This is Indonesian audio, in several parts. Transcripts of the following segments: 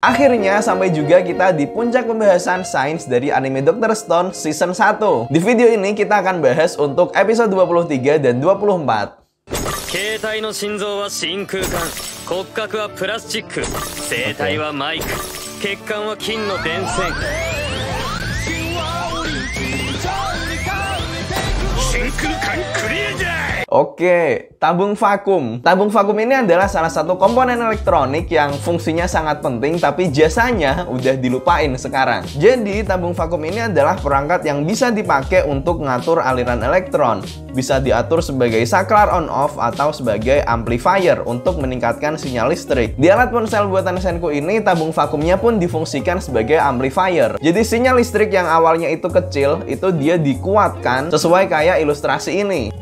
Akhirnya sampai juga kita di puncak pembahasan sains dari anime Dr. Stone season 1. Di video ini kita akan bahas untuk episode 23 dan 24. 携帯の心臓は真空管、骨格はプラスチック、声帯はマイク、血管は金の電線。真空管クリアじゃい。 Oke, tabung vakum. Tabung vakum ini adalah salah satu komponen elektronik yang fungsinya sangat penting tapi jasanya udah dilupain sekarang. Jadi, tabung vakum ini adalah perangkat yang bisa dipakai untuk ngatur aliran elektron. Bisa diatur sebagai saklar on-off atau sebagai amplifier untuk meningkatkan sinyal listrik. Di alat ponsel buatan Senku ini, tabung vakumnya pun difungsikan sebagai amplifier. Jadi, sinyal listrik yang awalnya itu kecil, itu dia dikuatkan sesuai kayak ilustrasi ini.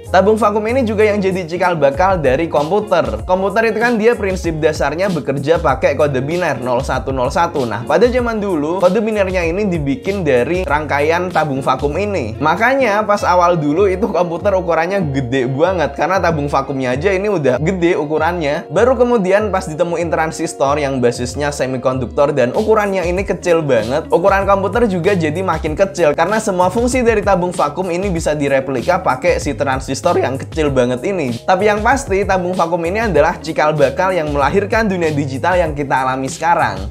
Tabung vakum ini juga yang jadi cikal bakal dari komputer. Komputer itu kan dia prinsip dasarnya bekerja pakai kode biner 0101. Nah, pada zaman dulu kode binernya ini dibikin dari rangkaian tabung vakum ini. Makanya pas awal dulu itu komputer ukurannya gede banget karena tabung vakumnya aja ini udah gede ukurannya. Baru kemudian pas ditemuin transistor yang basisnya semikonduktor dan ukurannya ini kecil banget, ukuran komputer juga jadi makin kecil karena semua fungsi dari tabung vakum ini bisa direplika pakai si transistor yang kecil banget ini. Tapi yang pasti tabung vakum ini adalah cikal bakal yang melahirkan dunia digital yang kita alami sekarang.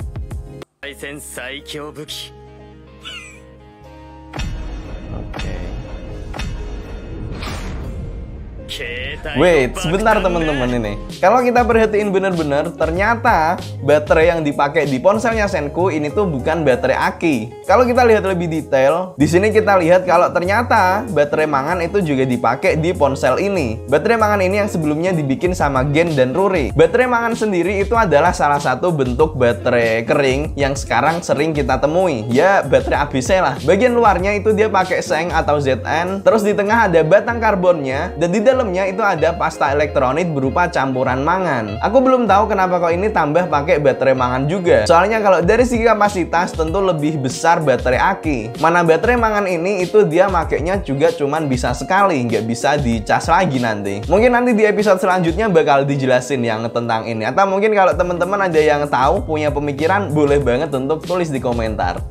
Wait, sebentar teman-teman ini. Kalau kita perhatiin bener-bener, ternyata baterai yang dipakai di ponselnya Senku ini tuh bukan baterai aki. Kalau kita lihat lebih detail, di sini kita lihat kalau ternyata baterai mangan itu juga dipakai di ponsel ini. Baterai mangan ini yang sebelumnya dibikin sama Gen dan Ruri. Baterai mangan sendiri itu adalah salah satu bentuk baterai kering yang sekarang sering kita temui. Ya, baterai ABC lah. Bagian luarnya itu dia pakai seng atau Zn, terus di tengah ada batang karbonnya, dan di dalamnya itu ada pasta elektronik berupa campuran mangan. Aku belum tahu kenapa kok ini tambah pakai baterai mangan juga. Soalnya kalau dari segi kapasitas tentu lebih besar baterai aki. Mana baterai mangan ini itu dia makainya juga cuman bisa sekali, nggak bisa dicas lagi nanti. Mungkin nanti di episode selanjutnya bakal dijelasin yang tentang ini. Atau mungkin kalau teman-teman ada yang tahu, punya pemikiran, boleh banget untuk tulis di komentar.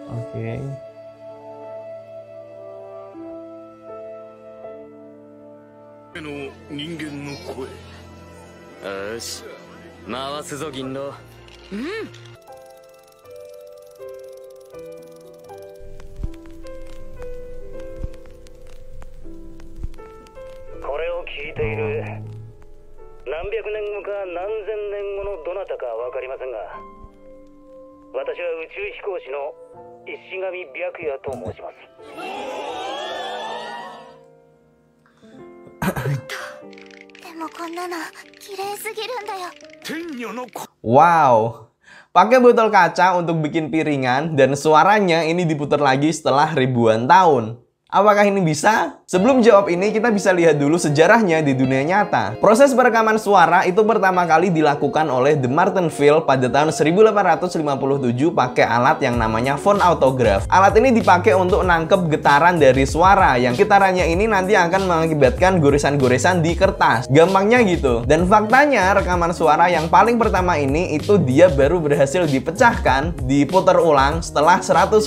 Oke. Wow, pakai botol kaca untuk bikin piringan dan suaranya ini diputar lagi setelah ribuan tahun. Apakah ini bisa? Sebelum jawab ini, kita bisa lihat dulu sejarahnya di dunia nyata. Proses perekaman suara itu pertama kali dilakukan oleh De Martinville pada tahun 1857 pakai alat yang namanya fonautograaf. Alat ini dipakai untuk nangkep getaran dari suara, yang getarannya ini nanti akan mengakibatkan goresan-goresan di kertas. Gampangnya gitu. Dan faktanya, rekaman suara yang paling pertama ini itu dia baru berhasil dipecahkan, diputar ulang setelah 150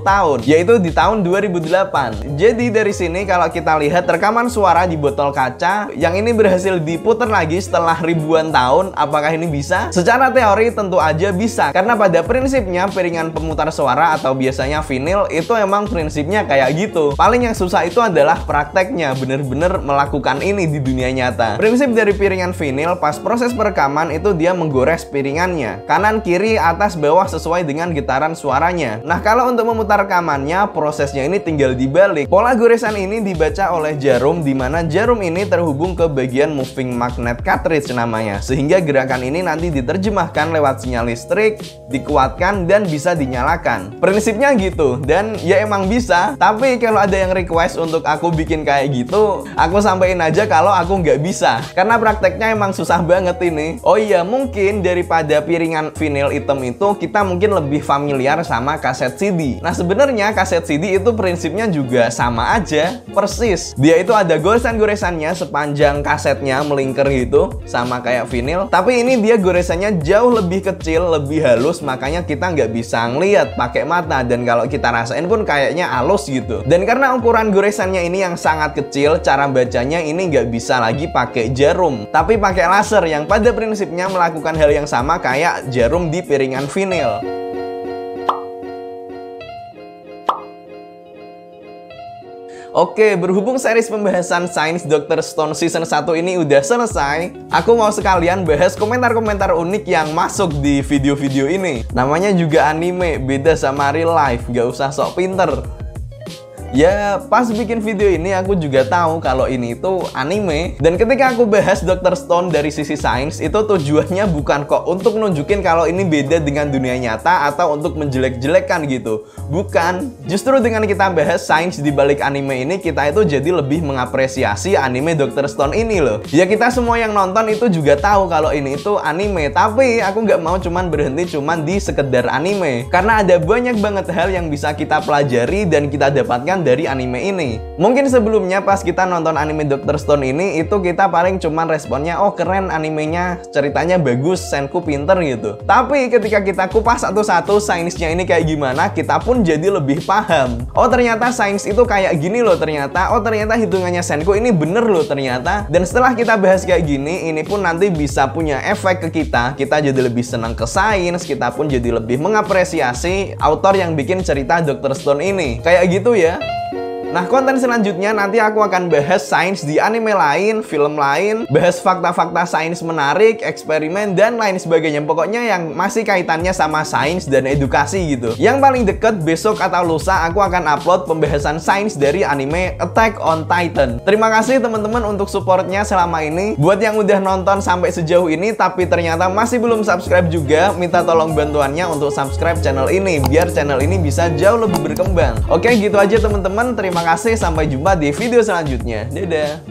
tahun, yaitu di tahun 2008. Jadi dari sini kalau kita lihat rekaman suara di botol kaca yang ini berhasil diputar lagi setelah ribuan tahun, apakah ini bisa? Secara teori tentu aja bisa, karena pada prinsipnya piringan pemutar suara atau biasanya vinil itu emang prinsipnya kayak gitu. Paling yang susah itu adalah prakteknya, bener-bener melakukan ini di dunia nyata. Prinsip dari piringan vinil pas proses perekaman itu dia menggores piringannya kanan, kiri, atas, bawah sesuai dengan getaran suaranya. Nah, kalau untuk memutar rekamannya prosesnya ini tinggal dibalik. Pola goresan ini dibaca oleh jarum, di mana jarum ini terhubung ke bagian moving magnet cartridge namanya, sehingga gerakan ini nanti diterjemahkan lewat sinyal listrik, dikuatkan dan bisa dinyalakan. Prinsipnya gitu, dan ya emang bisa. Tapi kalau ada yang request untuk aku bikin kayak gitu, aku sampein aja kalau aku nggak bisa, karena prakteknya emang susah banget ini. Oh iya, mungkin daripada piringan vinil hitam itu kita mungkin lebih familiar sama kaset CD. Nah, sebenarnya kaset CD itu prinsipnya juga sama aja. persis. Dia itu ada goresan-goresannya sepanjang kasetnya melingkar gitu, sama kayak vinil. Tapi ini dia goresannya jauh lebih kecil, lebih halus, makanya kita nggak bisa ngeliat pakai mata. Dan kalau kita rasain pun kayaknya halus gitu. Dan karena ukuran goresannya ini yang sangat kecil, cara bacanya ini nggak bisa lagi pakai jarum, tapi pakai laser yang pada prinsipnya melakukan hal yang sama kayak jarum di piringan vinil. Oke, berhubung series pembahasan Sains Dr. Stone Season 1 ini udah selesai, aku mau sekalian bahas komentar-komentar unik yang masuk di video-video ini. Namanya juga anime, beda sama real life, gak usah sok pinter. Ya, pas bikin video ini aku juga tahu kalau ini itu anime. Dan ketika aku bahas Dr. Stone dari sisi sains, itu tujuannya bukan kok untuk nunjukin kalau ini beda dengan dunia nyata atau untuk menjelek-jelekan gitu. Bukan. Justru dengan kita bahas sains di balik anime ini, kita itu jadi lebih mengapresiasi anime Dr. Stone ini loh. Ya kita semua yang nonton itu juga tahu kalau ini itu anime. Tapi aku nggak mau cuman berhenti cuman di sekedar anime. Karena ada banyak banget hal yang bisa kita pelajari dan kita dapatkan dari anime ini. Mungkin sebelumnya pas kita nonton anime Dr. Stone ini, itu kita paling cuman responnya, oh keren animenya, ceritanya bagus, Senku pinter gitu. Tapi ketika kita kupas satu-satu sainsnya ini kayak gimana, kita pun jadi lebih paham. Oh ternyata sains itu kayak gini loh ternyata. Oh ternyata hitungannya Senku ini bener loh ternyata. Dan setelah kita bahas kayak gini, ini pun nanti bisa punya efek ke kita. Kita jadi lebih senang ke sains, kita pun jadi lebih mengapresiasi autor yang bikin cerita Dr. Stone ini. Kayak gitu ya. Nah, konten selanjutnya nanti aku akan bahas sains di anime lain, film lain, bahas fakta-fakta sains menarik, eksperimen, dan lain sebagainya. Pokoknya yang masih kaitannya sama sains dan edukasi gitu. Yang paling deket besok atau lusa aku akan upload pembahasan sains dari anime Attack on Titan. Terima kasih teman-teman untuk supportnya selama ini. Buat yang udah nonton sampai sejauh ini tapi ternyata masih belum subscribe juga, minta tolong bantuannya untuk subscribe channel ini biar channel ini bisa jauh lebih berkembang. Oke, gitu aja teman-teman. Terima kasih, sampai jumpa di video selanjutnya. Dadah.